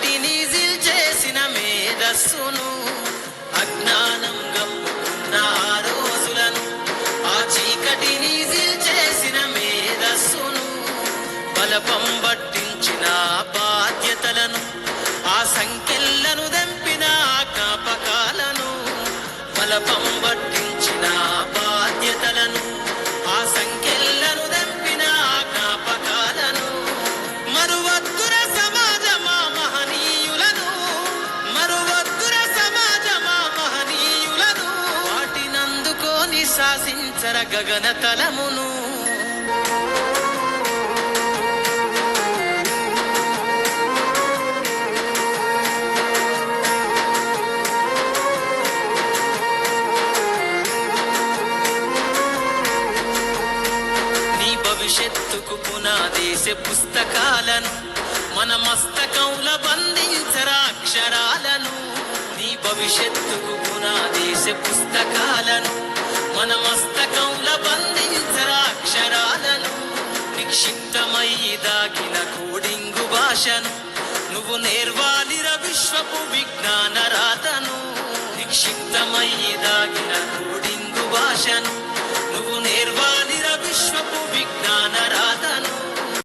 చీకటిని చేసిన మేధస్సును అజ్ఞానం గమ్ముకున్న ఆ రోజులను ఆ చీకటిని చేసిన మేధస్సును బలపం పట్టించిన బాధ్యతలను ఆ సంఖ్యలను దంపిన జ్ఞాపకాలను బలపం పట్టించిన బాధ్యతలను ఆ సంఖ్యలను దంపిన జ్ఞాపకాలను మరువద్దుర సమాజమా మహనీయులను మరువద్దుర సమాజమా మహనీయులను వాటినందుకోని శాసించర గగన తలమును భవిష్యత్తుకు పునాదేశ పుస్తకాలను మన మస్తకంలో బంధించరా అక్షరాలను నీ భవిష్యత్తుకు పునాదేశ పుస్తకాలను మన మస్తకంలో బంధించరా అక్షరాలను నిక్షిప్తమై దాగిన కోడింగు భాషను నువ్వు నేర్వాలిర విశ్వపు విజ్ఞాన రాతను నిక్షిప్తమై దాగిన కోడింగు భాషను నువ్వు నేర్వాలి